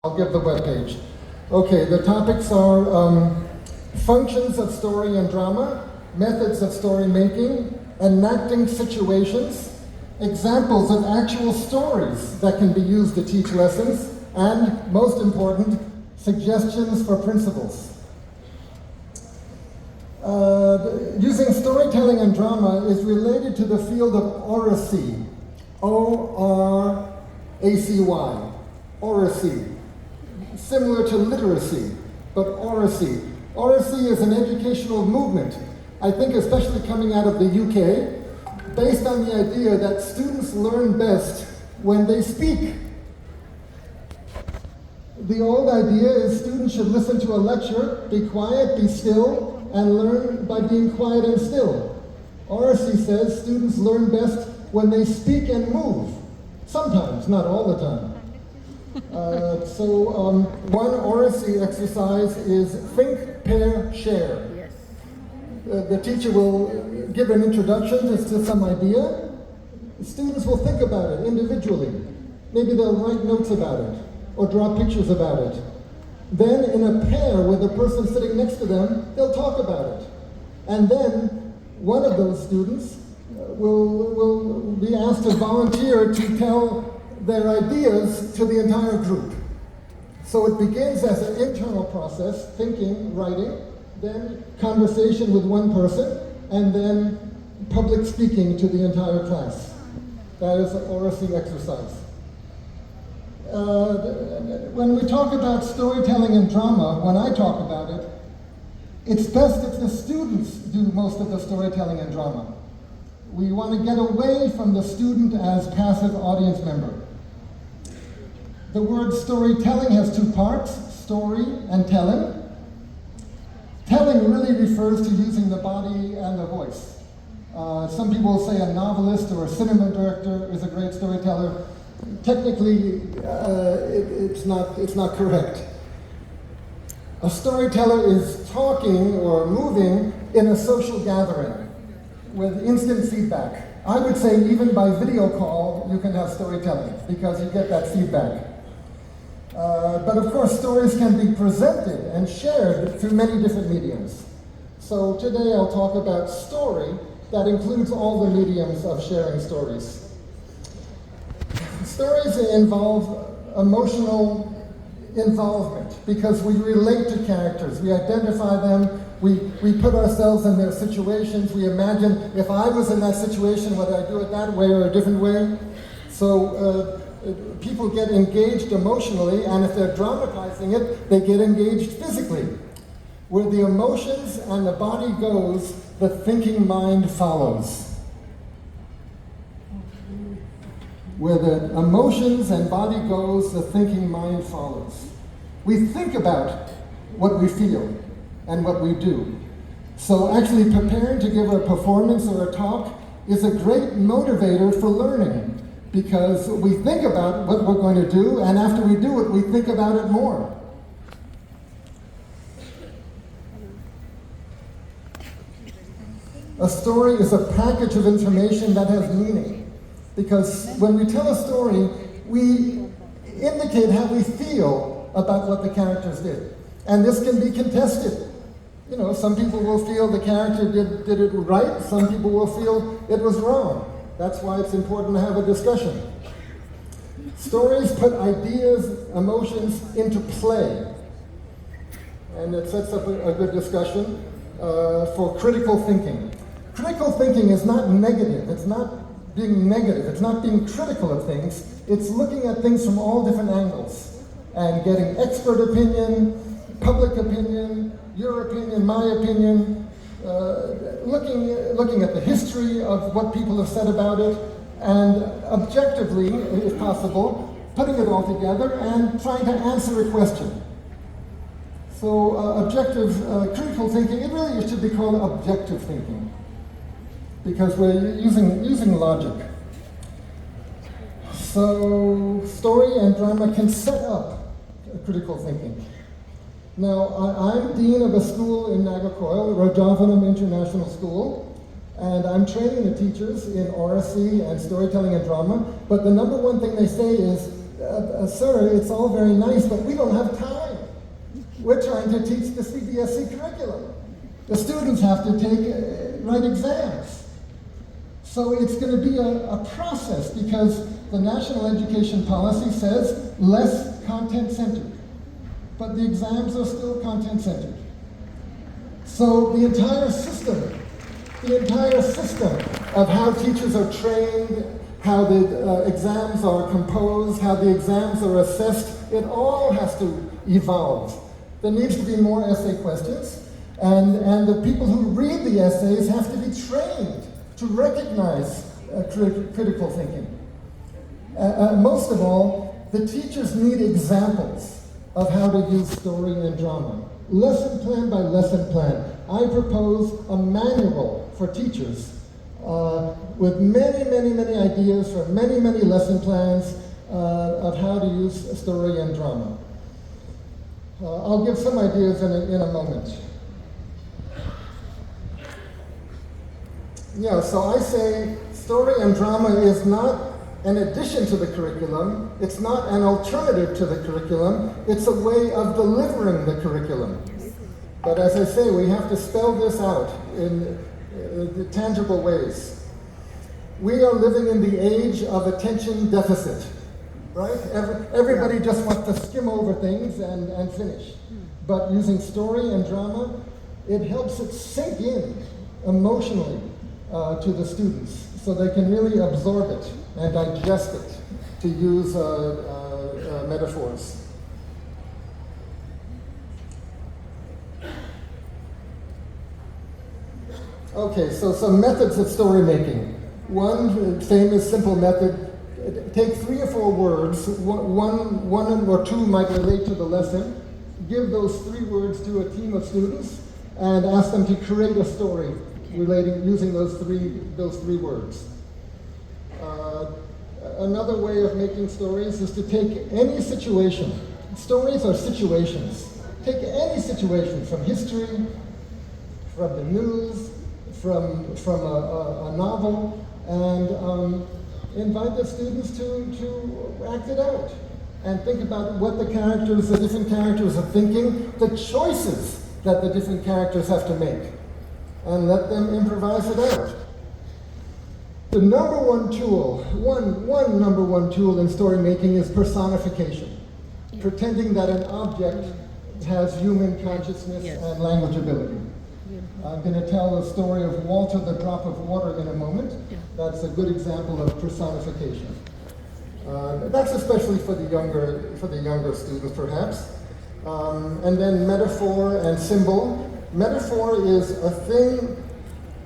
I'll give the webpage. Okay, the topics are functions of story and drama, methods of story making, enacting situations, examples of actual stories that can be used to teach lessons, and, most important, suggestions for principles. Using storytelling and drama is related to the field of oracy, O-R-A-C-Y, oracy. Similar to literacy, but oracy. Oracy is an educational movement, I think especially coming out of the UK, based on the idea that students learn best when they speak. The old idea is students should listen to a lecture, be quiet, be still, and learn by being quiet and still. Oracy says students learn best when they speak and move. Sometimes, not all the time. One oracy exercise is think, pair, share. Yes. The teacher will give an introduction to some idea. The students will think about it individually. Maybe they'll write notes about it or draw pictures about it. Then in a pair with the person sitting next to them, they'll talk about it. And then one of those students will be asked to volunteer to tell their ideas to the entire group. So it begins as an internal process, thinking, writing, then conversation with one person, and then public speaking to the entire class. That is an oracy exercise. When we talk about storytelling and drama, when I talk about it, it's best if the students do most of the storytelling and drama. We want to get away from the student as passive audience member. The word storytelling has two parts, story and telling. Telling really refers to using the body and the voice. Some people will say a novelist or a cinema director is a great storyteller. Technically, it's not correct. A storyteller is talking or moving in a social gathering with instant feedback. I would say even by video call, you can have storytelling because you get that feedback. But of course, stories can be presented and shared through many different mediums. So today I'll talk about story that includes all the mediums of sharing stories. Stories involve emotional involvement because we relate to characters, we identify them, we put ourselves in their situations, we imagine if I was in that situation, would I do it that way or a different way? So people get engaged emotionally, and if they're dramatizing it, they get engaged physically. Where the emotions and the body goes, the thinking mind follows. Where the emotions and body goes, the thinking mind follows. We think about what we feel and what we do. So actually preparing to give a performance or a talk is a great motivator for learning, because we think about what we're going to do, and after we do it, we think about it more. A story is a package of information that has meaning, because when we tell a story, we indicate how we feel about what the characters did. And this can be contested. You know, some people will feel the character did it right, some people will feel it was wrong. That's why it's important to have a discussion. Stories put ideas, emotions into play. And it sets up a good discussion for critical thinking. Critical thinking is not negative. It's not being negative. It's not being critical of things. It's looking at things from all different angles and getting expert opinion, public opinion, your opinion, my opinion, looking at the history of what people have said about it, and objectively, if possible, putting it all together and trying to answer a question. So objective critical thinking, it really should be called objective thinking, because we're using logic. So story and drama can set up critical thinking. Now, I'm dean of a school in Nagercoil, Rojavanam International School, and I'm training the teachers in oracy and storytelling and drama, but the number one thing they say is sir, it's all very nice, but we don't have time. We're trying to teach the CBSE curriculum. The students have to write exams. So it's going to be a process because the national education policy says less content-centered. But the exams are still content-centered. So the entire system of how teachers are trained, how the exams are composed, how the exams are assessed, it all has to evolve. There needs to be more essay questions, and the people who read the essays have to be trained to recognize critical thinking. Most of all, the teachers need examples of how to use story and drama. Lesson plan by lesson plan. I propose a manual for teachers with many, many, many ideas for many, many lesson plans of how to use story and drama. I'll give some ideas in a moment. Yeah, so I say story and drama is not an addition to the curriculum, it's not an alternative to the curriculum, it's a way of delivering the curriculum. But as I say, we have to spell this out in tangible ways. We are living in the age of attention deficit, right? Everybody just wants to skim over things and finish. But using story and drama, it helps it sink in emotionally to the students so they can really absorb it and digest it, to use metaphors. Okay, so some methods of story making. One famous simple method, take 3 or 4 words, one or two might relate to the lesson, give those 3 words to a team of students and ask them to create a story using those three words. Another way of making stories is to take any situation. Stories are situations. Take any situation from history, from the news, from a novel, and invite the students to act it out and think about what the different characters are thinking, the choices that the different characters have to make, and let them improvise it out. The number one tool, one number one tool in story making is personification, pretending that an object has human consciousness and language ability. I'm going to tell the story of Walter the Drop of Water in a moment. That's a good example of personification. That's especially for the younger students, perhaps. And then metaphor and symbol. Metaphor is a thing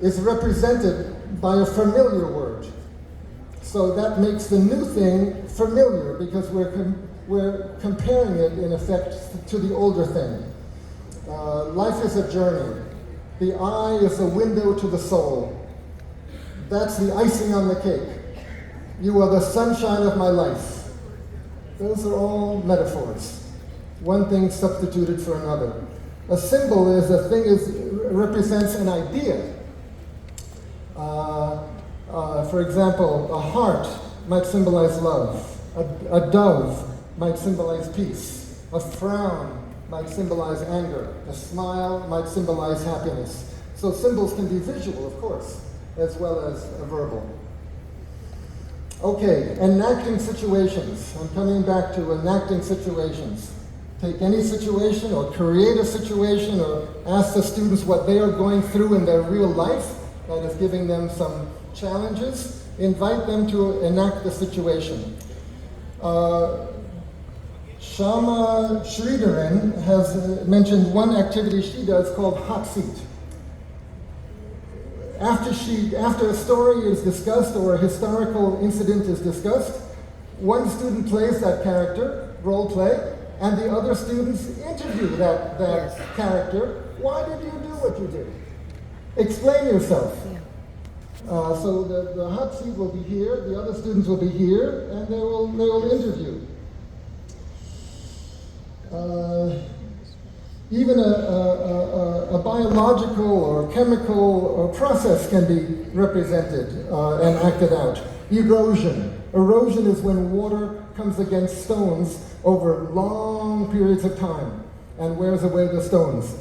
is represented by a familiar word. So that makes the new thing familiar because we're comparing it, in effect, to the older thing. Life is a journey. The eye is a window to the soul. That's the icing on the cake. You are the sunshine of my life. Those are all metaphors. One thing substituted for another. A symbol is a thing represents an idea. For example, a heart might symbolize love. A dove might symbolize peace. A frown might symbolize anger. A smile might symbolize happiness. So symbols can be visual, of course, as well as verbal. Okay, enacting situations. I'm coming back to enacting situations. Take any situation or create a situation or ask the students what they are going through in their real life that is giving them some challenges. Invite them to enact the situation. Shama Sridharan has mentioned one activity she does called hot seat. After a story is discussed or a historical incident is discussed, one student plays that character, role play, and the other students interview that character. Why did you do what you did? Explain yourself. So the hot seat will be here, the other students will be here, and they will interview. Even a biological or chemical or process can be represented and acted out. Erosion. Erosion is when water comes against stones over long periods of time and wears away the stones.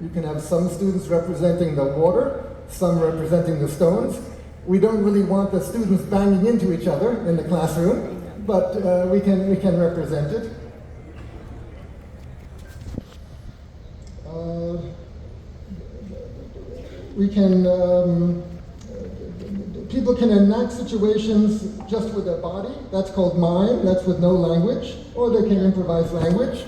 You can have some students representing the water, some representing the stones. We don't really want the students banging into each other in the classroom, but we can represent it. People can enact situations just with their body. That's called mime. That's with no language. Or they can improvise language.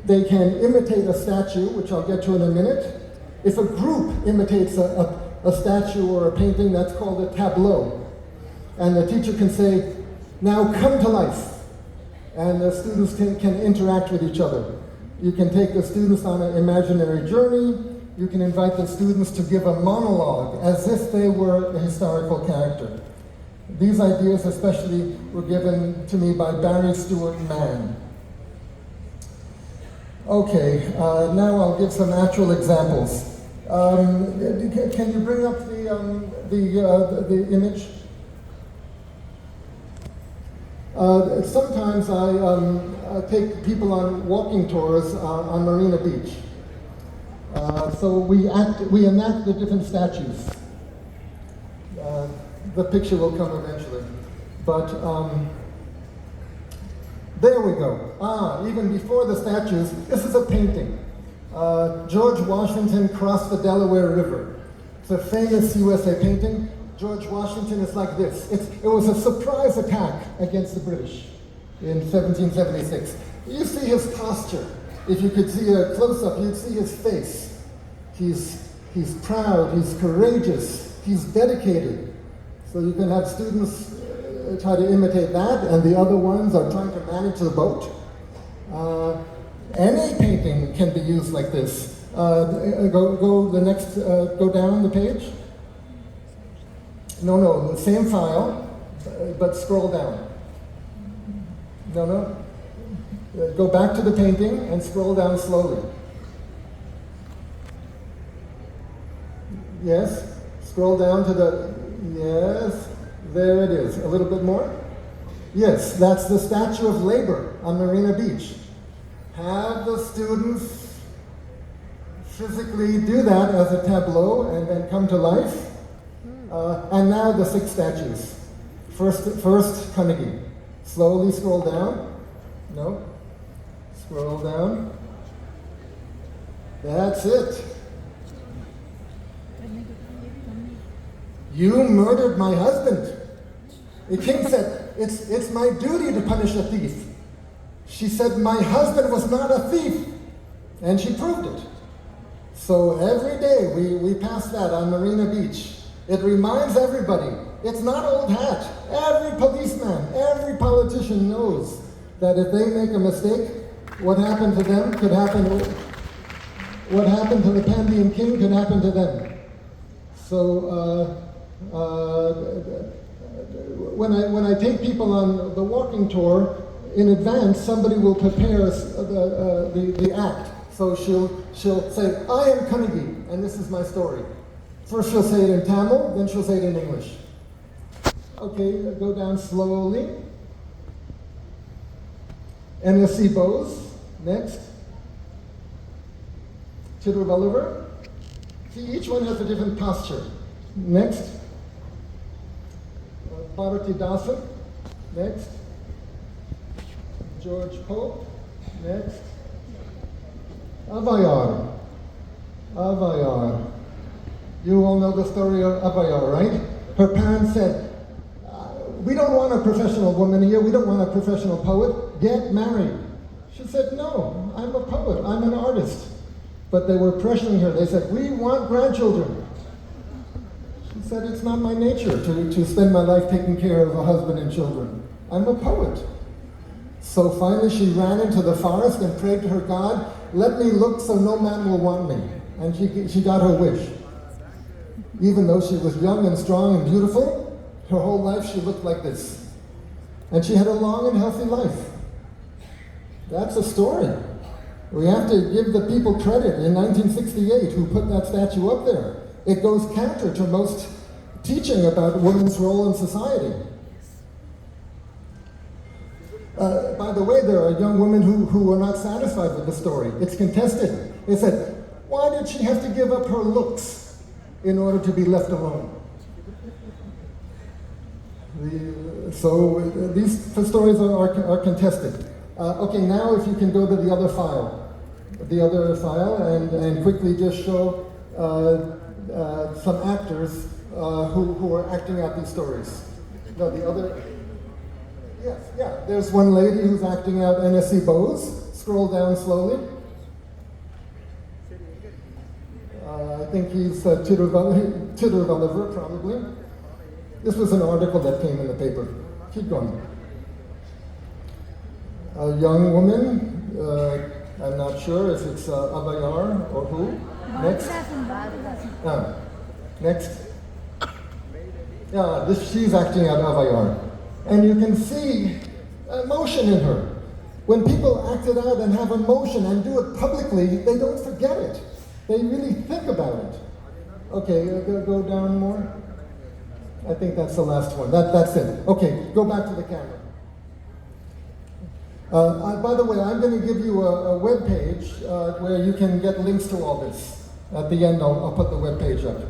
They can imitate a statue, which I'll get to in a minute. If a group imitates a statue or a painting, that's called a tableau. And the teacher can say, now come to life. And the students can interact with each other. You can take the students on an imaginary journey. You can invite the students to give a monologue as if they were a historical character. These ideas especially were given to me by Barry Stewart Mann. Okay, now I'll give some actual examples. Can you bring up the image? Sometimes I take people on walking tours on Marina Beach. So we enact the different statues. The picture will come eventually. But there we go. Even before the statues, this is a painting. George Washington crossed the Delaware River. It's a famous USA painting. George Washington is like this. It was a surprise attack against the British in 1776. You see his posture. If you could see a close-up, you'd see his face. He's proud, he's courageous, he's dedicated. So you can have students try to imitate that, and the other ones are trying to manage the boat. Any painting can be used like this. Go down the page. No, the same file, but scroll down. No. Go back to the painting and scroll down slowly. Yes, scroll down to the, yes, there it is. A little bit more. Yes, that's the Statue of Labor on Marina Beach. Have the students physically do that as a tableau and then come to life. And now the 6 statues. First Carnegie. Slowly scroll down. No. Scroll down. That's it. You murdered my husband. The king said, it's my duty to punish a thief. She said, my husband was not a thief. And she proved it. So every day we pass that on Marina Beach. It reminds everybody, it's not old hat. Every policeman, every politician knows that if they make a mistake, what happened to them could happen, what happened to the Pandian king could happen to them. So when I take people on the walking tour, in advance, somebody will prepare the act. So she'll say, I am Carnegie, and this is my story. First she'll say it in Tamil, then she'll say it in English. Okay, go down slowly. NSC Bose, next. Tiruvallur. See, each one has a different posture. Next. Bharatidasa, next. George Pope, next. Avayar. You all know the story of Avayar, right? Her parents said, we don't want a professional woman here, we don't want a professional poet, get married. She said, no, I'm a poet, I'm an artist. But they were pressuring her, they said, we want grandchildren. She said, it's not my nature to spend my life taking care of a husband and children. I'm a poet. So finally she ran into the forest and prayed to her God, let me look so no man will want me. And she got her wish. Even though she was young and strong and beautiful, her whole life she looked like this. And she had a long and healthy life. That's a story. We have to give the people credit in 1968 who put that statue up there. It goes counter to most teaching about women's role in society. By the way, there are young women who were not satisfied with the story. It's contested. They said, why did she have to give up her looks in order to be left alone? So these stories are contested. Okay, now if you can go to the other file. And quickly just show some actors who are acting out these stories. No, the other, yes, yeah. There's one lady who's acting out NSC Bose. Scroll down slowly. I think he's Tidurvaliver, probably. This was an article that came in the paper. Keep going. A young woman, I'm not sure if it's Abayar or who. Next. Next. Yeah, she's acting out Abayar. And you can see emotion in her. When people act it out and have emotion and do it publicly, they don't forget it. They really think about it. Okay, go down more. I think that's the last one. That's it. Okay, go back to the camera. By the way, I'm going to give you a web page where you can get links to all this. At the end, I'll put the web page up.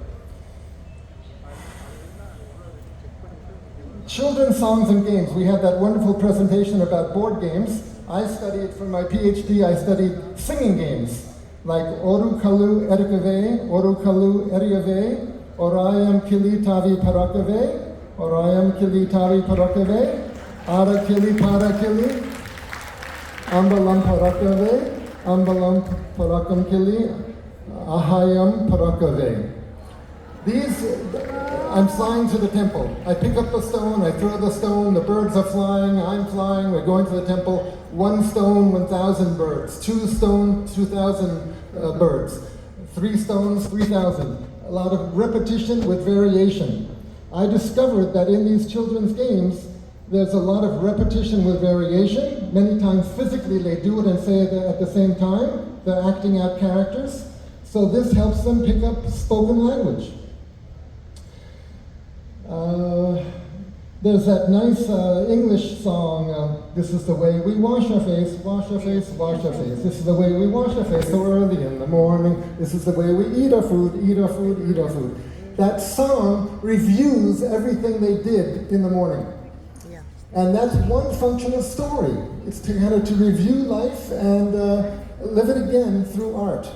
Children's songs and games. We had that wonderful presentation about board games. I studied, for my PhD, I studied singing games, like Oru Kalu Erikave, Oru Kalu Eriave, Orayam Kili Tavi Parakave, Orayam Kili Tavi Parakave, Ara Kili Para Kili, Ambalam Parakave, Ambalam Parakam Kili, Ahayam Parakave. These, I'm flying to the temple. I pick up the stone, I throw the stone, the birds are flying, I'm flying, we're going to the temple. 1 stone, 1,000 birds. 2 stones, 2,000 birds. 3 stones, 3,000. A lot of repetition with variation. I discovered that in these children's games, there's a lot of repetition with variation. Many times physically they do it and say it at the same time. They're acting out characters. So this helps them pick up spoken language. There's that nice English song, this is the way we wash our face, wash our face, wash our face. This is the way we wash our face so early in the morning. This is the way we eat our food, eat our food, eat our food. That song reviews everything they did in the morning. Yeah. And that's one function of story. It's to kind of to review life and live it again through art.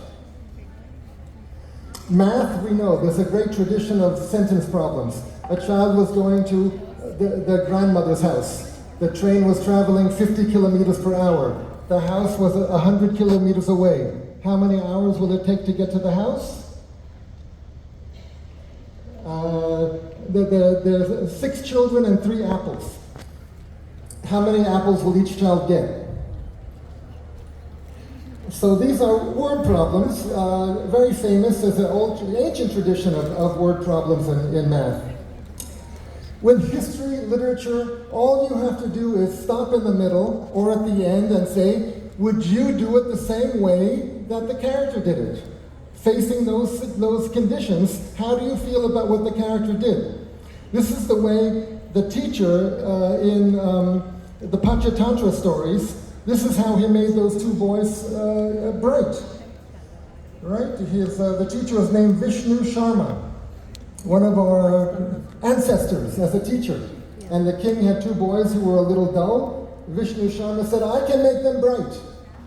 Math, we know, there's a great tradition of sentence problems. A child was going to their grandmother's house. The train was traveling 50 kilometers per hour. The house was 100 kilometers away. How many hours will it take to get to the house? There's 6 children and 3 apples. How many apples will each child get? So these are word problems, very famous. There's an ancient tradition of word problems in math. With history, literature, all you have to do is stop in the middle or at the end and say, would you do it the same way that the character did it? Facing those conditions, how do you feel about what the character did? This is the way the teacher in the Panchatantra stories, this is how he made those 2 boys bright. Right? The teacher was named Vishnu Sharma, one of our ancestors as a teacher. And the king had 2 boys who were a little dull. Vishnu Sharma said, I can make them bright.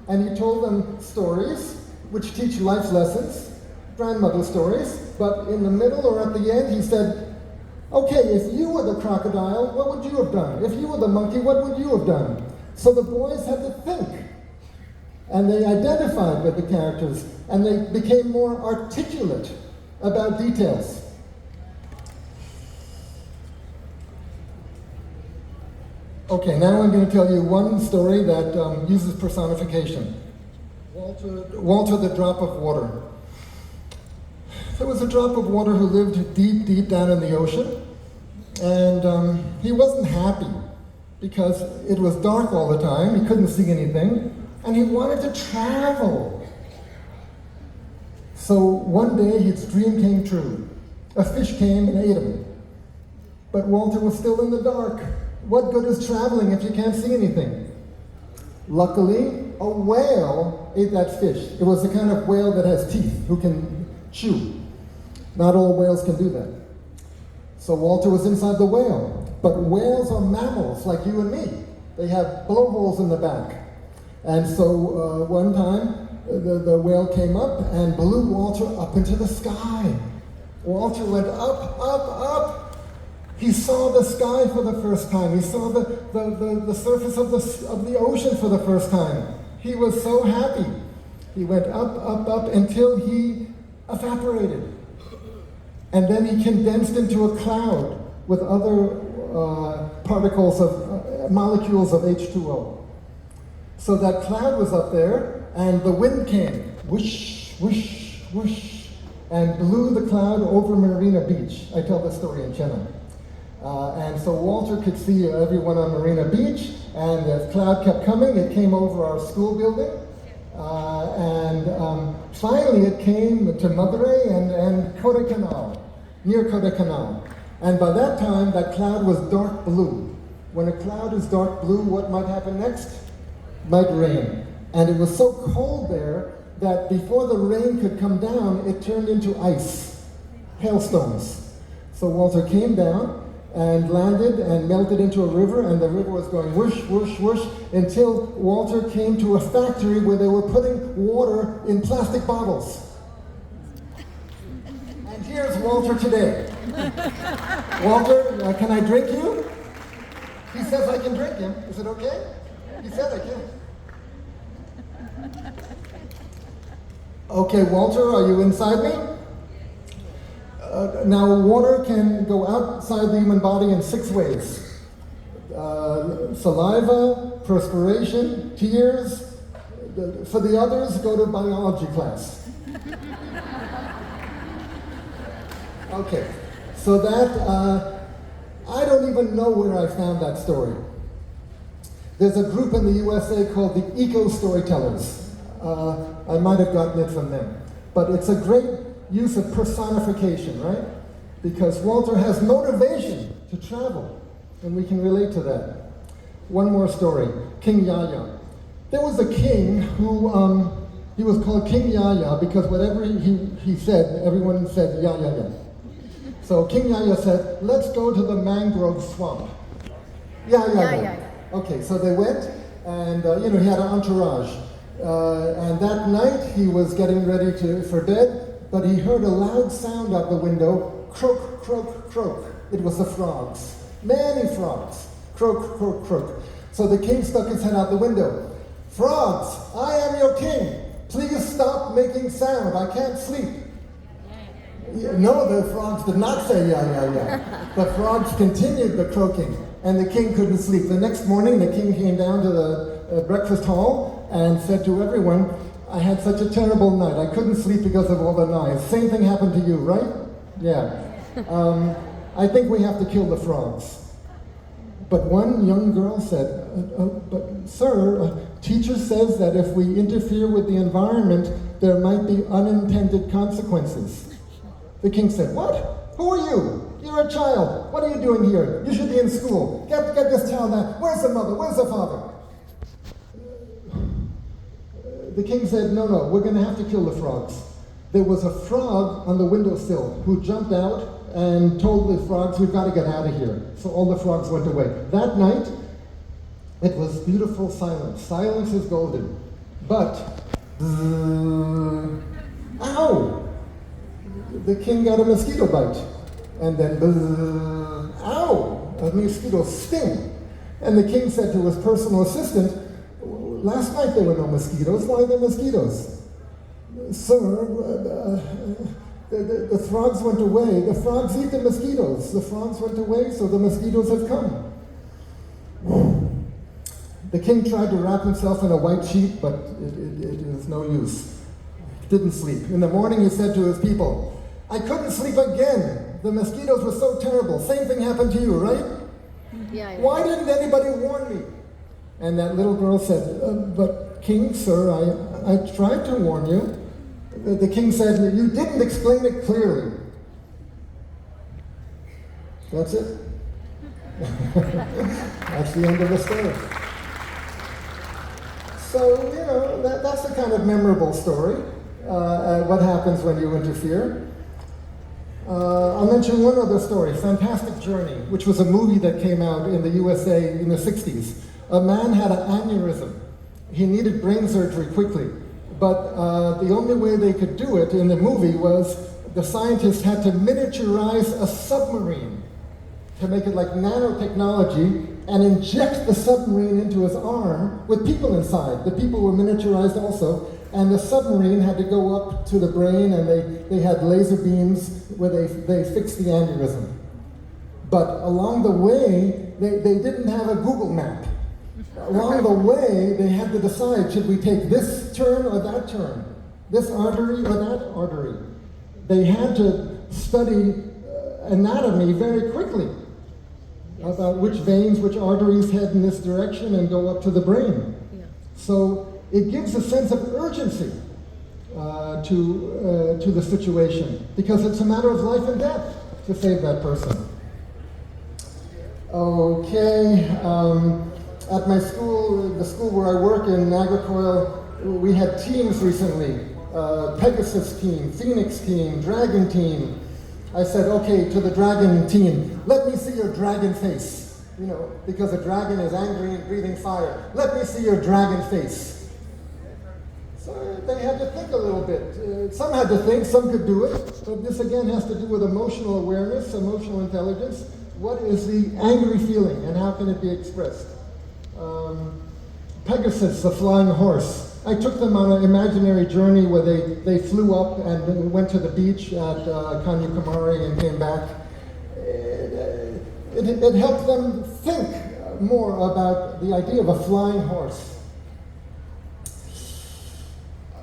And he told them stories which teach life lessons, grandmother stories, but in the middle or at the end he said, okay, if you were the crocodile, what would you have done? If you were the monkey, what would you have done? So the boys had to think. And they identified with the characters, and they became more articulate about details. Okay, now I'm going to tell you one story that uses personification. Walter the Drop of Water. There was a drop of water who lived deep, deep down in the ocean, and he wasn't happy because it was dark all the time, he couldn't see anything, and he wanted to travel. So one day his dream came true. A fish came and ate him. But Walter was still in the dark. What good is traveling if you can't see anything? Luckily, a whale ate that fish. It was the kind of whale that has teeth, who can chew. Not all whales can do that. So Walter was inside the whale. But whales are mammals like you and me. They have blowholes in the back. And so one time, the whale came up and blew Walter up into the sky. Walter went up, up, up. He saw the sky for the first time. He saw the surface of the ocean for the first time. He was so happy. He went up, up, up until he evaporated. And then he condensed into a cloud with other particles of molecules of H2O. So that cloud was up there, and the wind came, whoosh, whoosh, whoosh, and blew the cloud over Marina Beach. I tell this story in Chennai. And so Walter could see everyone on Marina Beach, and the cloud kept coming. It came over our school building, and finally it came to Madurai and Kodaikanal, near Kodaikanal. And by that time, that cloud was dark blue. When a cloud is dark blue, what might happen next? Might rain. And it was so cold there that before the rain could come down, it turned into ice, hailstones. So Walter came down and landed and melted into a river, and the river was going whoosh, whoosh, whoosh, until Walter came to a factory where they were putting water in plastic bottles. And here's Walter today. Walter, can I drink you? He says I can drink him. Is it okay? He said I can. Okay, Walter, are you inside me? Now, water can go outside the human body in 6 ways. Saliva, perspiration, tears. For the others, go to biology class. Okay, so that, I don't even know where I found that story. There's a group in the USA called the Eco Storytellers. I might have gotten it from them. But it's a great use of personification, right? Because Walter has motivation to travel, and we can relate to that. One more story, King Yaya. There was a king who, he was called King Yaya because whatever he said, everyone said, ya, ya, ya. So King Yaya said, let's go to the mangrove swamp. Ya, ya, ya. Okay, so they went, and he had an entourage. And that night he was getting ready for bed, but he heard a loud sound out the window, croak, croak, croak. It was the frogs, many frogs, croak, croak, croak. So the king stuck his head out the window. Frogs, I am your king. Please stop making sound. I can't sleep. No, the frogs did not say ya, ya, ya. The frogs continued the croaking, and the king couldn't sleep. The next morning, the king came down to the breakfast hall and said to everyone, I had such a terrible night. I couldn't sleep because of all the noise. Same thing happened to you, right? Yeah. I think we have to kill the frogs. But one young girl said, but sir, teacher says that if we interfere with the environment, there might be unintended consequences. The king said, what? Who are you? You're a child. What are you doing here? You should be in school. Get this child out. Where's the mother? Where's the father? The king said, no, we're going to have to kill the frogs. There was a frog on the windowsill who jumped out and told the frogs, we've got to get out of here. So all the frogs went away. That night, it was beautiful silence. Silence is golden. But, ow! The king got a mosquito bite. And then, ow! A mosquito sting. And the king said to his personal assistant, last night there were no mosquitoes. Why are there mosquitoes? Sir, the frogs went away. The frogs eat the mosquitoes. The frogs went away, so the mosquitoes have come. The king tried to wrap himself in a white sheet, but it was no use. He didn't sleep. In the morning he said to his people, I couldn't sleep again. The mosquitoes were so terrible. Same thing happened to you, right? Yeah. Why didn't anybody warn me? And that little girl said, but king, sir, I tried to warn you. The king said, you didn't explain it clearly. That's it. That's the end of the story. So, that's the kind of memorable story, what happens when you interfere. I'll mention one other story, Fantastic Journey, which was a movie that came out in the USA in the 60s. A man had an aneurysm. He needed brain surgery quickly, but the only way they could do it in the movie was the scientists had to miniaturize a submarine to make it like nanotechnology and inject the submarine into his arm with people inside. The people were miniaturized also, and the submarine had to go up to the brain, and they had laser beams where they fixed the aneurysm. But along the way, they didn't have a Google map. Along the way, they had to decide, should we take this turn or that turn? This artery or that artery? They had to study anatomy very quickly about which veins, which arteries head in this direction and go up to the brain. Yeah. So it gives a sense of urgency to the situation, because it's a matter of life and death to save that person. Okay, at my school, the school where I work in Agricoil, we had teams recently, Pegasus team, Phoenix team, Dragon team. I said, okay, to the dragon team, let me see your dragon face. Because a dragon is angry and breathing fire. Let me see your dragon face. So they had to think a little bit. Some had to think, some could do it. But this again has to do with emotional awareness, emotional intelligence. What is the angry feeling and how can it be expressed? Pegasus, the flying horse. I took them on an imaginary journey where they flew up and went to the beach at Kanyakumari and came back. It helped them think more about the idea of a flying horse.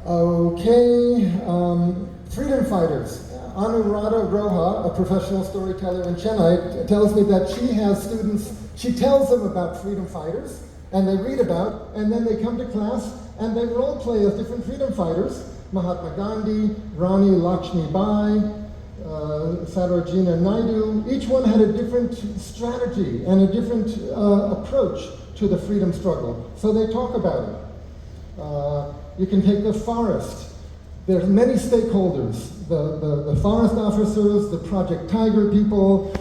Okay, freedom fighters. Anuradha Roha, a professional storyteller in Chennai, tells me that she has students, she tells them about freedom fighters, and they read about, and then they come to class and they role play as different freedom fighters. Mahatma Gandhi, Rani Lakshmi Bai, Sarojini Naidu. Each one had a different strategy and a different approach to the freedom struggle. So they talk about it. You can take the forest. There's many stakeholders. The forest officers, the Project Tiger people,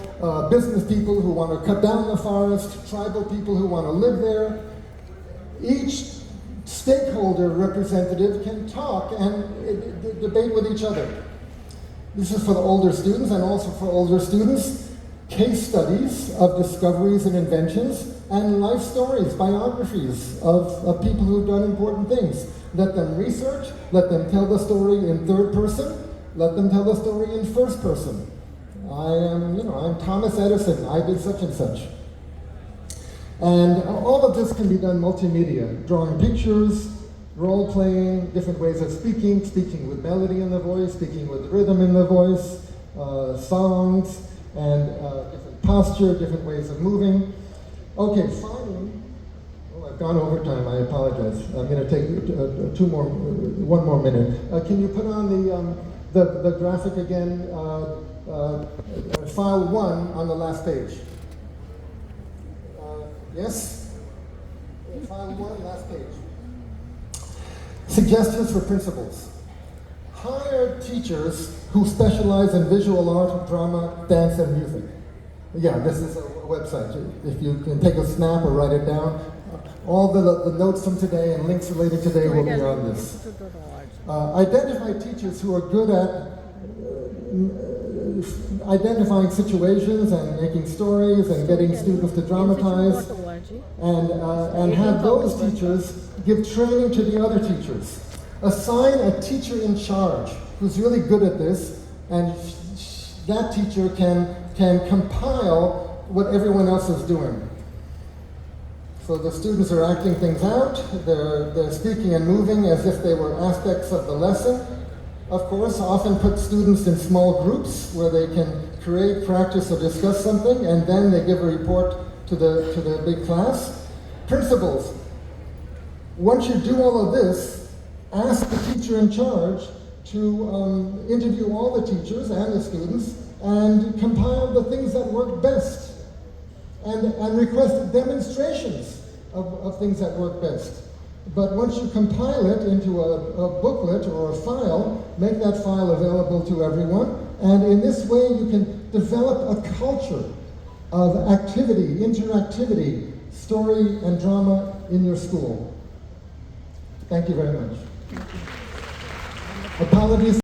business people who want to cut down the forest, tribal people who want to live there. Each stakeholder representative can talk and debate with each other. This is for the older students, and also for older students, case studies of discoveries and inventions, and life stories, biographies of people who've done important things. Let them research, let them tell the story in third person, let them tell the story in first person. I'm Thomas Edison, I did such and such. And all of this can be done multimedia, drawing pictures, role-playing, different ways of speaking, speaking with melody in the voice, speaking with rhythm in the voice, songs, and different posture, different ways of moving. Okay, finally, I've gone over time, I apologize. I'm going to take one more minute. Can you put on the graphic again, file 1 on the last page? Yes? File 1, last page. Suggestions for principals. Hire teachers who specialize in visual art, drama, dance, and music. Yeah, this is a website. If you can take a snap or write it down, all the notes from today and links related today will be on this. Identify teachers who are good at identifying situations and making stories and getting students to dramatize, and have those teachers give training to the other teachers. Assign a teacher in charge who's really good at this, and that teacher can compile what everyone else is doing. So the students are acting things out, they're speaking and moving as if they were aspects of the lesson. Of course, often put students in small groups where they can create, practice, or discuss something, and then they give a report to the big class. Principals, once you do all of this, ask the teacher in charge to interview all the teachers and the students and compile the things that work best, and request demonstrations of things that work best. But once you compile it into a booklet or a file, make that file available to everyone, and in this way you can develop a culture of activity, interactivity, story and drama in your school. Thank you very much. Apologies.